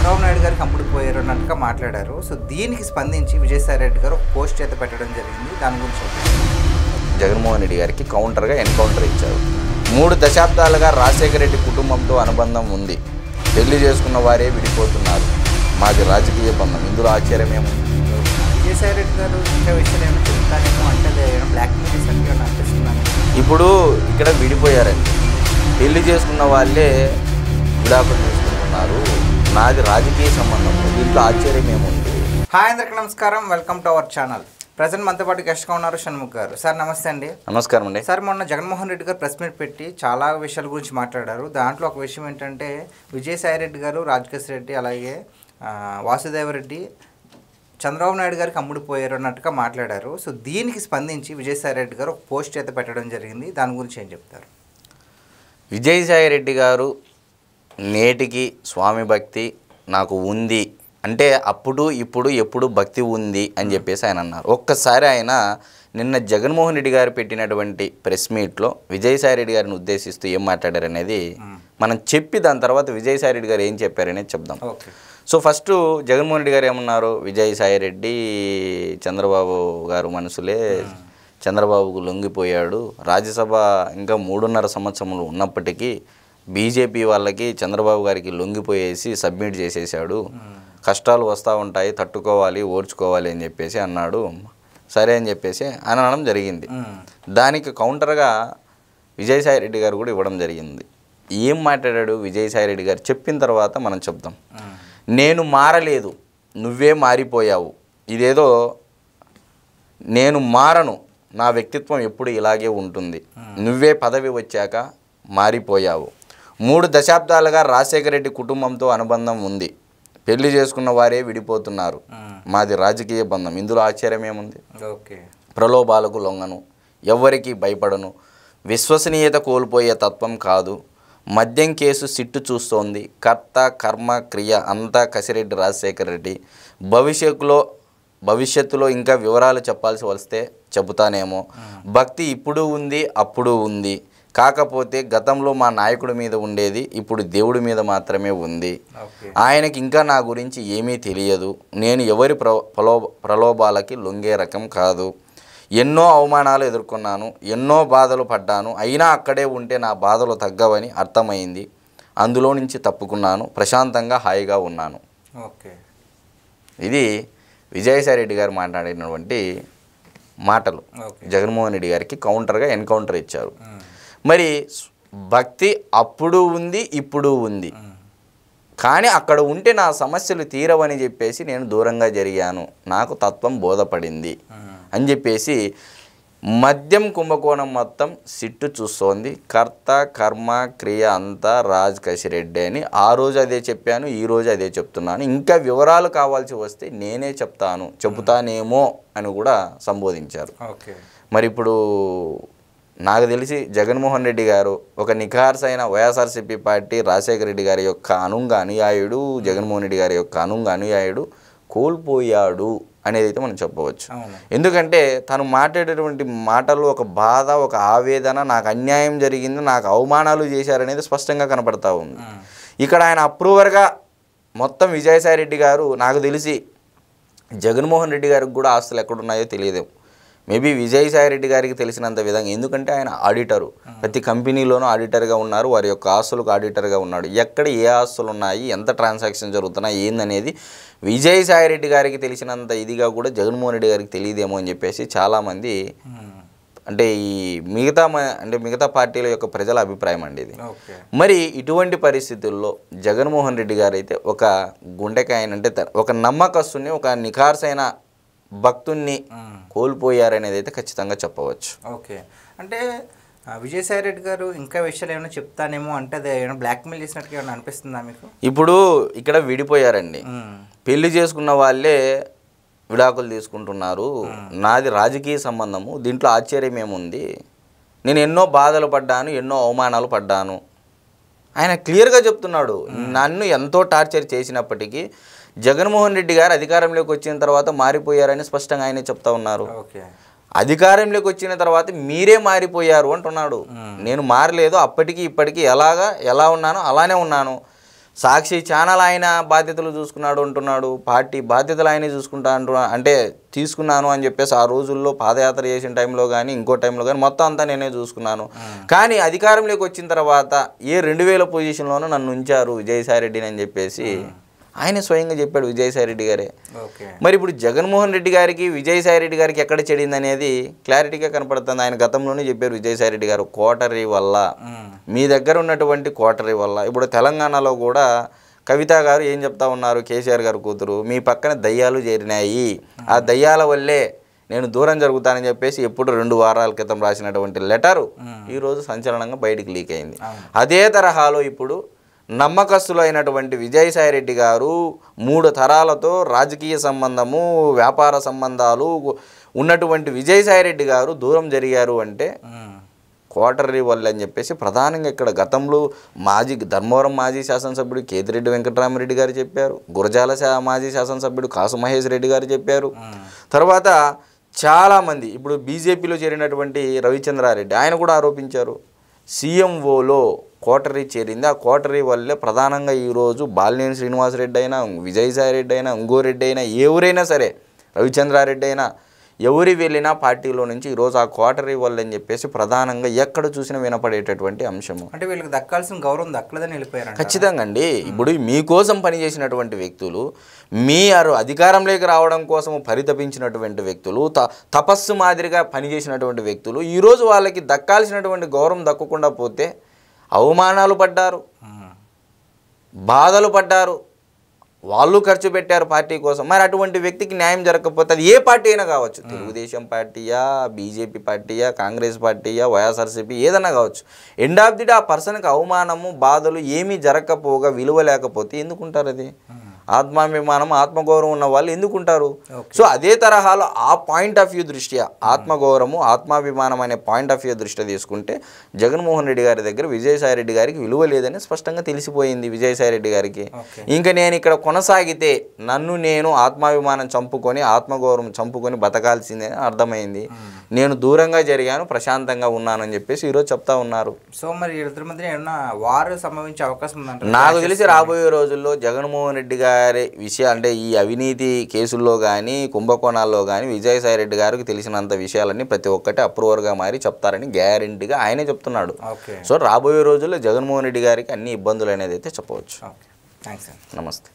చంద్రబాబు నాయుడు గారికి అమ్ముడుపోయారు అన్నట్టుగా మాట్లాడారు. సో దీనికి స్పందించి విజయసాయిరెడ్డి గారు ఒక పోస్ట్ చేత పెట్టడం జరిగింది. దాని గురించి జగన్మోహన్ రెడ్డి గారికి కౌంటర్గా ఎన్కౌంటర్ ఇచ్చారు. 3 దశాబ్దాలుగా రాజశేఖర రెడ్డి కుటుంబంతో అనుబంధం ఉంది. పెళ్లి చేసుకున్న వారే విడిపోతున్నారు. మాది రాజకీయ బంధం, ఇందులో ఆశ్చర్యమేమో. విజయసాయిరెడ్డి గారు ఇంకా విషయాలు ఏమైనా చెప్తానేమో అంటే బ్లాక్ మెయిల్ అంటే అనిపిస్తున్నాను. ఇప్పుడు ఇక్కడ విడిపోయారండి. పెళ్లి చేసుకున్న వాళ్ళే విడాకులు చేసుకుంటున్నారు. నాది రాజకీయ సంబంధం, దీంట్లో ఆశ్చర్యమేముంది. హాయ్ అందరికీ నమస్కారం, welcome to our channel. Present మనతో పాటు గెస్ట్గా ఉన్నారు షణ్ముఖ్ గారు. సార్ నమస్తే అండి. నమస్కారం అండి. సార్ మొన్న జగన్మోహన్ రెడ్డి గారు ప్రెస్ మీట్ పెట్టి చాలా విషయాల గురించి మాట్లాడారు. దాంట్లో ఒక విషయం ఏంటంటే విజయసాయిరెడ్డి గారు, రాజకేశ్ రెడ్డి, అలాగే వాసుదేవరెడ్డి చంద్రబాబు నాయుడు గారికి అమ్ముడుపోయారు అన్నట్టుగా మాట్లాడారు. సో దీనికి స్పందించి విజయసాయిరెడ్డి గారు ఒక పోస్ట్ చేత పెట్టడం జరిగింది. దాని గురించి ఏం చెప్తారు? విజయసాయిరెడ్డి గారు నేటికి స్వామి భక్తి నాకు ఉంది అంటే అప్పుడు ఇప్పుడు ఎప్పుడు భక్తి ఉంది అని చెప్పేసి ఆయన అన్నారు. ఒక్కసారి ఆయన నిన్న జగన్మోహన్ రెడ్డి గారు పెట్టినటువంటి ప్రెస్ మీట్లో విజయసాయిరెడ్డి గారిని ఉద్దేశిస్తూ ఏం మాట్లాడారనేది మనం చెప్పి దాని తర్వాత విజయసాయిరెడ్డి గారు ఏం చెప్పారనేది చెప్దాం. సో ఫస్ట్ జగన్మోహన్ రెడ్డి గారు ఏమన్నారు, విజయసాయిరెడ్డి చంద్రబాబు గారు మనసులే, చంద్రబాబుకు లొంగిపోయాడు, రాజ్యసభ ఇంకా 3.5 సంవత్సరములు ఉన్నప్పటికీ బీజేపీ వాళ్ళకి చంద్రబాబు గారికి లొంగిపోయేసి సబ్మిట్ చేసేసాడు, కష్టాలు వస్తూ ఉంటాయి, తట్టుకోవాలి, ఓర్చుకోవాలి అని చెప్పేసి అన్నాడు. సరే అని చెప్పేసి అనడం జరిగింది. దానికి కౌంటర్గా విజయసాయిరెడ్డి గారు కూడా ఇవ్వడం జరిగింది. ఏం మాట్లాడాడు విజయసాయిరెడ్డి గారు చెప్పిన తర్వాత మనం చెప్దాం. నేను మారలేదు, నువ్వే మారిపోయావు. ఇదేదో నేను మారను, నా వ్యక్తిత్వం ఎప్పుడు ఇలాగే ఉంటుంది, నువ్వే పదవి వచ్చాక మారిపోయావు. 3 దశాబ్దాలుగా రాజశేఖర రెడ్డి కుటుంబంతో అనుబంధం ఉంది. పెళ్లి చేసుకున్న వారే విడిపోతున్నారు. మాది రాజకీయ బంధం, ఇందులో ఆశ్చర్యమేముంది. ప్రలోభాలకు లొంగను, ఎవ్వరికీ భయపడను, విశ్వసనీయత కోల్పోయే తత్వం కాదు. మద్యం కేసు సిట్టు చూస్తోంది. కర్త కర్మ క్రియ అంతా కసిరెడ్డి రాజశేఖర రెడ్డి. భవిష్యత్తులో ఇంకా వివరాలు చెప్పాల్సి వస్తే చెబుతానేమో. భక్తి ఇప్పుడు ఉంది, అప్పుడు ఉంది. కాకపోతే గతంలో మా నాయకుడి మీద ఉండేది, ఇప్పుడు దేవుడి మీద మాత్రమే ఉంది. ఆయనకి ఇంకా నా గురించి ఏమీ తెలియదు. నేను ఎవరి ప్రలోభాలకి లొంగే రకం కాదు. ఎన్నో అవమానాలు ఎదుర్కొన్నాను, ఎన్నో బాధలు పడ్డాను. అయినా అక్కడే ఉంటే నా బాధలు తగ్గవని అర్థమైంది. అందులో నుంచి తప్పుకున్నాను, ప్రశాంతంగా హాయిగా ఉన్నాను. ఇది విజయసాయిరెడ్డి గారు మాట్లాడినటువంటి మాటలు. జగన్మోహన్ రెడ్డి గారికి కౌంటర్గా ఎన్కౌంటర్ ఇచ్చారు. మరి భక్తి అప్పుడు ఉంది, ఇప్పుడు ఉంది, కానీ అక్కడ ఉంటే నా సమస్యలు తీరవని చెప్పేసి నేను దూరంగా జరిగాను, నాకు తత్వం బోధపడింది అని చెప్పేసి మద్యం కుంభకోణం మొత్తం సిట్టు చూస్తోంది. కర్త కర్మ క్రియ అంతా రాజకేశ్ రెడ్డి అని ఆ రోజు అదే చెప్పాను, ఈరోజు అదే చెప్తున్నాను. ఇంకా వివరాలు కావాల్సి వస్తే నేనే చెబుతానేమో అని కూడా సంబోధించారు. మరి ఇప్పుడు నాకు తెలిసి జగన్మోహన్ రెడ్డి గారు ఒక నిఖార్సైన వైఎస్ఆర్సీపీ పార్టీ రాజశేఖర రెడ్డి గారి యొక్క అనుంగ అనుయాయుడు, జగన్మోహన్ రెడ్డి గారి యొక్క అనుంగ అనుయాయుడు కోల్పోయాడు అనేది అయితే మనం చెప్పవచ్చు. ఎందుకంటే తను మాట్లాడేటువంటి మాటలు ఒక బాధ, ఒక ఆవేదన, నాకు అన్యాయం జరిగింది, నాకు అవమానాలు చేశారనేది స్పష్టంగా కనపడతా ఉంది. ఇక్కడ ఆయన అప్రూవర్గా మొత్తం విజయసాయిరెడ్డి గారు, నాకు తెలిసి జగన్మోహన్ రెడ్డి గారికి కూడా ఆస్తులు ఎక్కడున్నాయో తెలియదు. మేబీ విజయసాయిరెడ్డి గారికి తెలిసినంత విధంగా, ఎందుకంటే ఆయన ఆడిటరు, ప్రతి కంపెనీలోనూ ఆడిటర్గా ఉన్నారు, వారి యొక్క ఆస్తులకు ఆడిటర్గా ఉన్నాడు. ఎక్కడ ఏ ఆస్తులు ఉన్నాయి, ఎంత ట్రాన్సాక్షన్ జరుగుతున్నాయి ఏందనేది విజయసాయిరెడ్డి గారికి తెలిసినంత ఇదిగా కూడా జగన్మోహన్ రెడ్డి గారికి తెలియదేమో అని చెప్పేసి చాలామంది అంటే మిగతా పార్టీల యొక్క ప్రజల అభిప్రాయం అండి ఇది. మరి ఇటువంటి పరిస్థితుల్లో జగన్మోహన్ రెడ్డి గారు అయితే ఒక గుండెకాయని అంటే ఒక నమ్మకస్తుని, ఒక నిఖార్సైన భక్తుణ్ణి కోల్పోయారనేది అయితే ఖచ్చితంగా చెప్పవచ్చు. అంటే విజయసాయిరెడ్డి గారు ఇంకా విషయాలు ఏమైనా చెప్తానేమో అంటే అది ఏమైనా బ్లాక్మెయిల్ చేసినట్టుగా ఏమైనా అనిపిస్తుందా మీకు? ఇప్పుడు ఇక్కడ విడిపోయారండి. పెళ్లి చేసుకున్న వాళ్ళే విడాకులు తీసుకుంటున్నారు. నాది రాజకీయ సంబంధము, దీంట్లో ఆశ్చర్యం ఏముంది. నేను ఎన్నో బాధలు పడ్డాను, ఎన్నో అవమానాలు పడ్డాను. ఆయన క్లియర్గా చెప్తున్నాడు. నన్ను ఎంతో టార్చర్ చేసినప్పటికీ జగన్మోహన్ రెడ్డి గారు అధికారంలోకి వచ్చిన తర్వాత మారిపోయారని స్పష్టంగా ఆయనే చెప్తా ఉన్నారు. అధికారంలోకి వచ్చిన తర్వాత మీరే మారిపోయారు అంటున్నాడు. నేను మారలేదు, అప్పటికి ఇప్పటికీ ఎలా ఉన్నానో అలానే ఉన్నాను. సాక్షి ఛానల్ ఆయన బాధ్యతలు చూసుకున్నాడు అంటున్నాడు, పార్టీ బాధ్యతలు ఆయనే చూసుకుంటా అంటే తీసుకున్నాను అని చెప్పేసి ఆ రోజుల్లో పాదయాత్ర చేసిన టైంలో కానీ ఇంకో టైంలో కానీ మొత్తం అంతా నేనే చూసుకున్నాను. కానీ అధికారంలోకి వచ్చిన తర్వాత 2000 పొజిషన్లోనూ నన్ను ఉంచారు విజయసాయిరెడ్డిని అని చెప్పేసి ఆయన స్వయంగా చెప్పాడు విజయసాయిరెడ్డి గారే. మరి ఇప్పుడు జగన్మోహన్ రెడ్డి గారికి విజయసాయిరెడ్డి గారికి ఎక్కడ చెడింది అనేది క్లారిటీగా కనపడుతుంది. ఆయన గతంలోనే చెప్పారు విజయసాయిరెడ్డి గారు, కోటరీ వల్ల, మీ దగ్గర ఉన్నటువంటి కోటరీ వల్ల. ఇప్పుడు తెలంగాణలో కూడా కవిత గారు ఏం చెప్తా ఉన్నారు, కేసీఆర్ గారు కూతురు, మీ పక్కన దయ్యాలు చేరినాయి, ఆ దయ్యాల వల్లే నేను దూరం జరుగుతానని చెప్పేసి ఎప్పుడు 2 వారాల క్రితం రాసినటువంటి లెటరు ఈరోజు సంచలనంగా బయటికి లీక్ అయింది. అదే తరహాలో ఇప్పుడు నమ్మకస్తులు అయినటువంటి విజయసాయిరెడ్డి గారు 3 తరాలతో రాజకీయ సంబంధము, వ్యాపార సంబంధాలు ఉన్నటువంటి విజయసాయిరెడ్డి గారు దూరం జరిగారు అంటే కోటరీ వల్ల అని చెప్పేసి ప్రధానంగా ఇక్కడ గతంలో ధర్మవరం మాజీ శాసనసభ్యుడు కేతిరెడ్డి వెంకటరామరెడ్డి గారు చెప్పారు, గురజాల మాజీ శాసనసభ్యుడు కాసు మహేష్ రెడ్డి గారు చెప్పారు. తర్వాత చాలామంది ఇప్పుడు బీజేపీలో చేరినటువంటి రవిచంద్రారెడ్డి ఆయన కూడా ఆరోపించారు సీఎంఓలో కోటరీ చేరింది, ఆ కోటరీ వల్లే ప్రధానంగా ఈరోజు బాలినేని శ్రీనివాసరెడ్డి అయినా, విజయసాయిరెడ్డి అయినా, ఇంగోరెడ్డి అయినా, ఎవరైనా సరే, రవిచంద్రారెడ్డి అయినా, ఎవరి వెళ్ళినా పార్టీలో నుంచి ఈరోజు ఆ కోటరీ వల్ల అని చెప్పేసి ప్రధానంగా ఎక్కడ చూసినా వినపడేటటువంటి అంశము. అంటే వీళ్ళకి దక్కాల్సిన గౌరవం దక్కలేదని వెళ్ళిపోయారు. ఖచ్చితంగా అండి. ఇప్పుడు మీకోసం పనిచేసినటువంటి వ్యక్తులు, మీ అధికారంలోకి రావడం కోసం పరితపించినటువంటి వ్యక్తులు, తపస్సు మాదిరిగా పనిచేసినటువంటి వ్యక్తులు ఈరోజు వాళ్ళకి దక్కాల్సినటువంటి గౌరవం దక్కకుండా పోతే అవమానాలు పడ్డారు, బాధలు పడ్డారు, వాళ్ళు ఖర్చు పెట్టారు పార్టీ కోసం. మరి అటువంటి వ్యక్తికి న్యాయం జరగకపోతే అది ఏ పార్టీ అయినా కావచ్చు, తెలుగుదేశం పార్టీయా, బీజేపీ పార్టీయా, కాంగ్రెస్ పార్టీయా, వైఎస్ఆర్సీపీ ఏదన్నా కావచ్చు, ఎండ్ ఆఫ్ ది డే ఆ పర్సన్కి అవమానము, బాధలు ఏమీ జరగకపోగా విలువ లేకపోతే ఎందుకుంటారు? అది ఆత్మాభిమానం, ఆత్మగౌరవం ఉన్న వాళ్ళు ఎందుకుంటారు? సో అదే తరహాలో ఆ పాయింట్ ఆఫ్ వ్యూ దృష్ట్యా ఆత్మగౌరవము, ఆత్మాభిమానం అనే పాయింట్ ఆఫ్ వ్యూ దృష్ట్యా తీసుకుంటే జగన్మోహన్ రెడ్డి గారి దగ్గర విజయసాయిరెడ్డి గారికి విలువ లేదని స్పష్టంగా తెలిసిపోయింది విజయసాయిరెడ్డి గారికి. ఇంకా నేను ఇక్కడ కొనసాగితే నన్ను నేను ఆత్మాభిమానం చంపుకొని, ఆత్మగౌరవం చంపుకొని బతకాల్సిందే అర్థమైంది. నేను దూరంగా జరిగాను, ప్రశాంతంగా ఉన్నాను అని చెప్పేసి ఈరోజు చెప్తా ఉన్నారు. సో మరి ఇద్దరి మధ్య ఏమన్నా వారు సంభవించే అవకాశం ఉందంట? నాకు తెలిసి రాబోయే రోజుల్లో జగన్మోహన్ రెడ్డి గారి విషయం అంటే ఈ అవినీతి కేసుల్లో కానీ, కుంభకోణాల్లో కానీ విజయసాయిరెడ్డి గారికి తెలిసినంత విషయాలన్నీ ప్రతి ఒక్కటి అప్రూవర్గా మారి చెప్తారని గ్యారెంటీగా ఆయనే చెప్తున్నాడు. సో రాబోయే రోజుల్లో జగన్మోహన్ రెడ్డి గారికి అన్ని ఇబ్బందులు అనేది అయితే చెప్పవచ్చు. థ్యాంక్స్. నమస్తే.